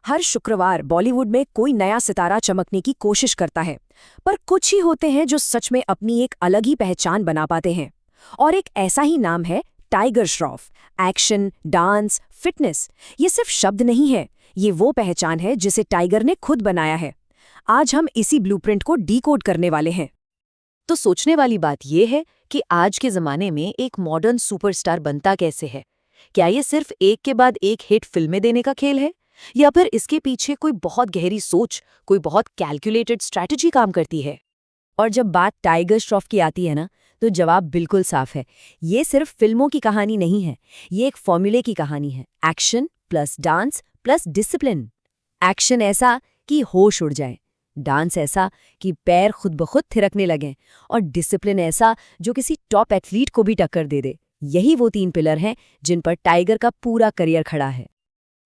हर शुक्रवार बॉलीवुड में कोई नया सितारा चमकने की कोशिश करता है, पर कुछ ही होते हैं जो सच में अपनी एक अलग ही पहचान बना पाते हैं। और एक ऐसा ही नाम है tiger Shroff. Action, dance, fitness, ये सिर्फ शब्द नहीं है, ये वो पहचान है जिसे टाइगर ने खुद बनाया है। आज हम इसी ब्लूप्रिंट को डीकोड करने वाले हैं। तो सोचने वाली बात यह है कि आज के जमाने में एक मॉडर्न सुपरस्टार बनता कैसे है। क्या ये सिर्फ एक के बाद एक हिट फिल्में देने का खेल है, या फिर इसके पीछे कोई बहुत गहरी सोच, कोई बहुत कैलकुलेटेड स्ट्रैटेजी काम करती है? और जब बात टाइगर श्रॉफ की आती है ना, तो जवाब बिल्कुल साफ है। ये सिर्फ फिल्मों की कहानी नहीं है, ये एक फॉर्मूले की कहानी है। Action plus dance plus discipline. Action ऐसा कि होश उड़ जाए, डांस ऐसा कि पैर खुद ब खुद थिरकने लगें, और डिसिप्लिन ऐसा जो किसी टॉप एथलीट को भी टक्कर दे दे। यही वो 3 पिलर हैं जिन पर टाइगर का पूरा करियर खड़ा है।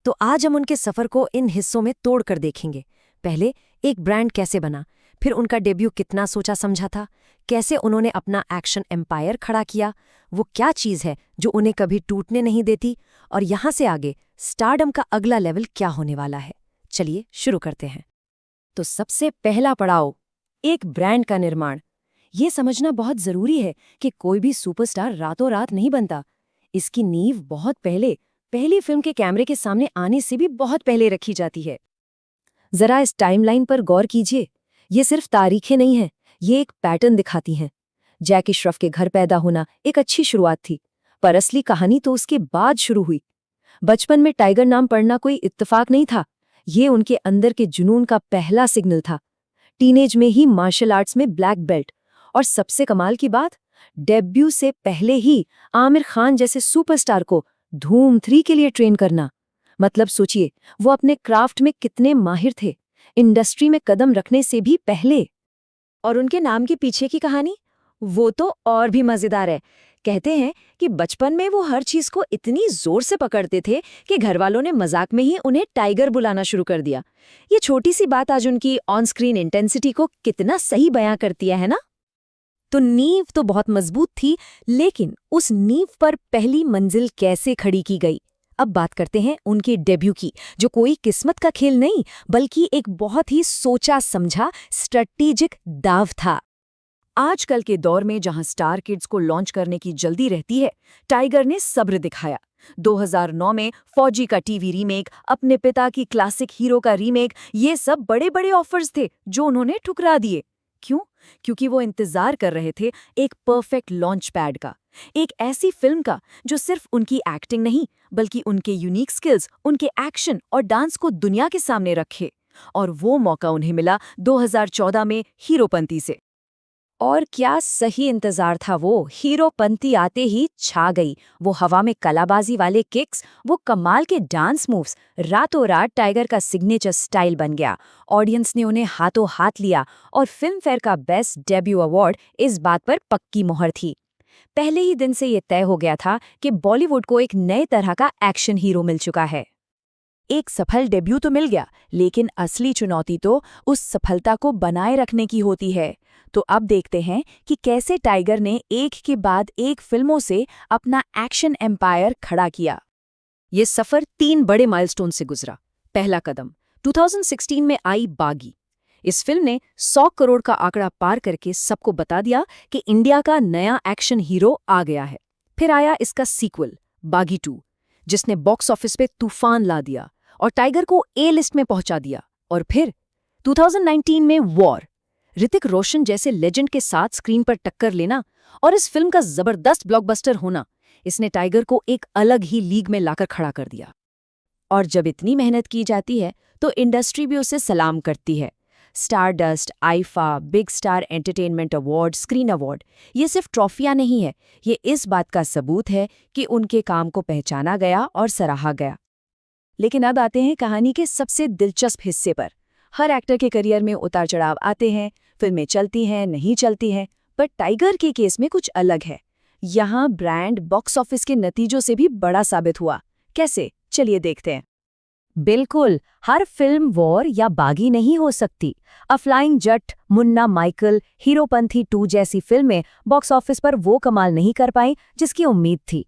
तो आज हम उनके सफर को इन हिस्सों में तोड़कर देखेंगे। पहले एक ब्रांड कैसे बना, फिर उनका डेब्यू कितना सोचा समझा था, कैसे उन्होंने अपना एक्शन एम्पायर खड़ा किया, वो क्या चीज़ है जो उन्हें कभी टूटने नहीं देती, और यहाँ से आगे स्टारडम का अगला लेवल क्या होने वाला है। चलिए शुरू करते हैं। तो सबसे पहला पड़ाव, एक ब्रांड का निर्माण। ये समझना बहुत जरूरी है कि कोई भी सुपरस्टार रातों रात नहीं बनता। इसकी नींव बहुत पहली फिल्म के कैमरे के सामने आने से भी बहुत पहले रखी जाती है। जरा इस टाइमलाइन पर गौर कीजिए। ये सिर्फ तारीखें नहीं हैं, ये एक पैटर्न दिखाती हैं। जैकी श्रॉफ के घर पैदा होना एक अच्छी शुरुआत थी, पर असली कहानी तो उसके बाद शुरू हुई। बचपन में टाइगर नाम पढ़ना कोई इत्तेफाक नहीं था, ये उनके अंदर के जुनून का पहला सिग्नल था। टीनेज में ही मार्शल आर्ट्स में ब्लैक बेल्ट, और सबसे कमाल की बात, डेब्यू से पहले ही आमिर खान जैसे सुपरस्टार को धूम 3 के लिए ट्रेन करना। मतलब सोचिए, वो अपने क्राफ्ट में कितने माहिर थे, इंडस्ट्री में कदम रखने से भी पहले। और उनके नाम के पीछे की कहानी, वो तो और भी मजेदार है। कहते हैं कि बचपन में वो हर चीज को इतनी जोर से पकड़ते थे कि घरवालों ने मजाक में ही उन्हें टाइगर बुलाना शुरू कर दिया। ये छोटी सी बात आज उनकी ऑन स्क्रीन इंटेंसिटी को कितना सही बयां करती है ना? तो नींव तो बहुत मजबूत थी, लेकिन उस नींव पर पहली मंजिल कैसे खड़ी की गई? अब बात करते हैं उनके डेब्यू की, जो कोई किस्मत का खेल नहीं, बल्कि एक बहुत ही सोचा समझा स्ट्रेटेजिक दाव था। आजकल के दौर में जहां स्टार किड्स को लॉन्च करने की जल्दी रहती है, टाइगर ने सब्र दिखाया। 2009 में फौजी का टीवी रीमेक, अपने पिता की क्लासिक हीरो का रीमेक, ये सब बड़े बड़े ऑफर्स थे जो उन्होंने ठुकरा दिए। क्यों? क्योंकि वो इंतजार कर रहे थे एक परफेक्ट लॉन्च पैड का, एक ऐसी फिल्म का जो सिर्फ उनकी एक्टिंग नहीं, बल्कि उनके यूनिक स्किल्स, उनके एक्शन और डांस को दुनिया के सामने रखे। और वो मौका उन्हें मिला 2014 में हीरोपंती से। और क्या सही इंतजार था वो। हीरोपंती आते ही छा गई। वो हवा में कलाबाजी वाले किक्स, वो कमाल के डांस मूव्स, रातों रात टाइगर का सिग्नेचर स्टाइल बन गया। ऑडियंस ने उन्हें हाथों हाथ लिया, और फिल्म फेयर का बेस्ट डेब्यू अवार्ड इस बात पर पक्की मोहर थी। पहले ही दिन से ये तय हो गया था कि बॉलीवुड को एक नए तरह का एक्शन हीरो मिल चुका है। एक सफल डेब्यू तो मिल गया, लेकिन असली चुनौती तो उस सफलता को बनाए रखने की होती है। तो अब देखते हैं कि कैसे टाइगर ने एक के बाद एक फिल्मों से अपना एक्शन एम्पायर खड़ा किया। ये सफर 3 बड़े माइलस्टोन से गुजरा। पहला कदम 2016 में आई बागी। इस फिल्म ने 100 करोड़ का आंकड़ा पार करके सबको बता दिया कि इंडिया का नया एक्शन हीरो आ गया है। फिर आया इसका सीक्वल बागी 2, जिसने बॉक्स ऑफिस पे तूफान ला दिया और टाइगर को ए लिस्ट में पहुंचा दिया। और फिर 2019 में वॉर, ऋतिक रोशन जैसे लेजेंड के साथ स्क्रीन पर टक्कर लेना और इस फिल्म का जबरदस्त ब्लॉकबस्टर होना, इसने टाइगर को एक अलग ही लीग में लाकर खड़ा कर दिया। और जब इतनी मेहनत की जाती है तो इंडस्ट्री भी उसे सलाम करती है। Stardust, IIFA, big star entertainment award, screen award, ये सिर्फ ट्रॉफियां नहीं है, ये इस बात का सबूत है कि उनके काम को पहचाना गया और सराहा गया। लेकिन अब आते हैं कहानी के सबसे दिलचस्प हिस्से पर। हर एक्टर के करियर में उतार चढ़ाव आते हैं, फिल्में चलती हैं, नहीं चलती हैं, पर टाइगर के केस में कुछ अलग है। यहाँ ब्रांड बॉक्स ऑफिस के नतीजों से भी बड़ा साबित हुआ। कैसे? चलिए देखते हैं। बिल्कुल, हर फिल्म वॉर या बागी नहीं हो सकती। A flying Jatt, Munna Michael, Heropanti 2 जैसी फिल्में बॉक्स ऑफिस पर वो कमाल नहीं कर पाई जिसकी उम्मीद थी।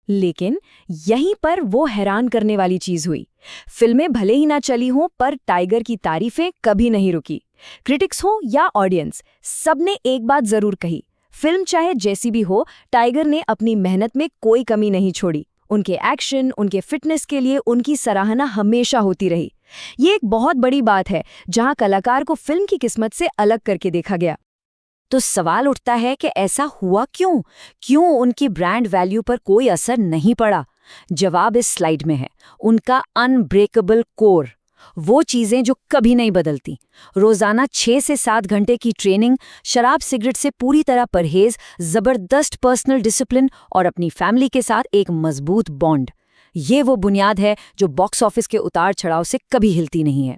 लेकिन यहीं पर वो हैरान करने वाली चीज हुई। फिल्में भले ही ना चली हों, पर टाइगर की तारीफें कभी नहीं रुकी। क्रिटिक्स हो या ऑडियंस, सबने एक बात जरूर कही, फिल्म चाहे जैसी भी हो, टाइगर ने अपनी मेहनत में कोई कमी नहीं छोड़ी। उनके एक्शन, उनके फिटनेस के लिए उनकी सराहना हमेशा होती रही। ये एक बहुत बड़ी बात है, जहां कलाकार को फिल्म की किस्मत से अलग करके देखा गया। तो सवाल उठता है कि ऐसा हुआ क्यों? क्यों उनकी ब्रांड वैल्यू पर कोई असर नहीं पड़ा? जवाब इस स्लाइड में है। उनका अनब्रेकेबल कोर, वो चीजें जो कभी नहीं बदलती। रोजाना 6 से 7 घंटे की ट्रेनिंग, शराब सिगरेट से पूरी तरह परहेज, जबरदस्त पर्सनल डिसिप्लिन और अपनी फैमिली के साथ एक मजबूत बॉन्ड। ये वो बुनियाद है जो बॉक्स ऑफिस के उतार चढ़ाव से कभी हिलती नहीं है।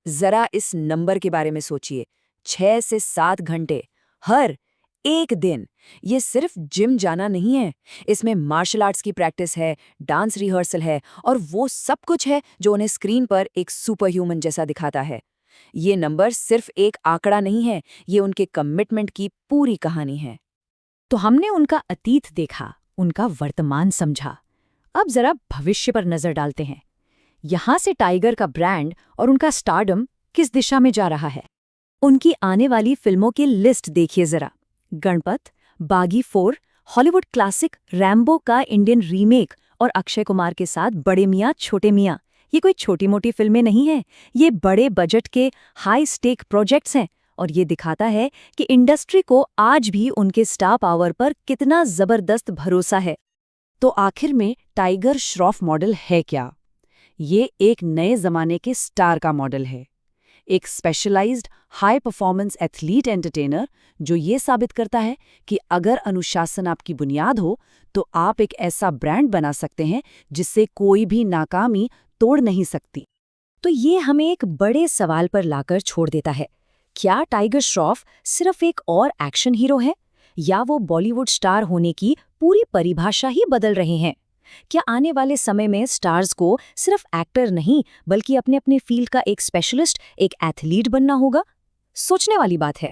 जरा इस नंबर के बारे में सोचिए, 6 से 7 घंटे हर एक दिन। ये सिर्फ जिम जाना नहीं है, इसमें मार्शल आर्ट्स की प्रैक्टिस है, डांस रिहर्सल है और वो सब कुछ है जो उन्हें स्क्रीन पर एक सुपर ह्यूमन जैसा दिखाता है। ये नंबर सिर्फ एक आंकड़ा नहीं है, ये उनके कमिटमेंट की पूरी कहानी है। तो हमने उनका अतीत देखा, उनका वर्तमान समझा। अब जरा भविष्य पर नजर डालते हैं। यहां से टाइगर का ब्रांड और उनका स्टारडम किस दिशा में जा रहा है। उनकी आने वाली फिल्मों की लिस्ट देखिए जरा। गणपत, बागी 4, हॉलीवुड क्लासिक रैम्बो का इंडियन रीमेक और अक्षय कुमार के साथ बड़े मियाँ छोटे मियाँ। ये कोई छोटी मोटी फिल्में नहीं हैं, ये बड़े बजट के हाई स्टेक प्रोजेक्ट्स हैं। और ये दिखाता है कि इंडस्ट्री को आज भी उनके स्टार पावर पर कितना जबरदस्त भरोसा है। तो आखिर में टाइगर श्रॉफ मॉडल है क्या? ये एक नए जमाने के स्टार का मॉडल है, एक specialised high performance athlete entertainer जो ये साबित करता है कि अगर अनुशासन आपकी बुनियाद हो तो आप एक ऐसा ब्रांड बना सकते हैं जिससे कोई भी नाकामी तोड़ नहीं सकती। तो ये हमें एक बड़े सवाल पर लाकर छोड़ देता है, क्या टाइगर श्रॉफ सिर्फ एक और एक्शन हीरो है, या वो बॉलीवुड स्टार होने की पूरी परिभाषा ही बदल रहे हैं? क्या आने वाले समय में स्टार्स को सिर्फ एक्टर नहीं बल्कि अपने अपने फील्ड का एक स्पेशलिस्ट, एक एथलीट बनना होगा? सोचने वाली बात है।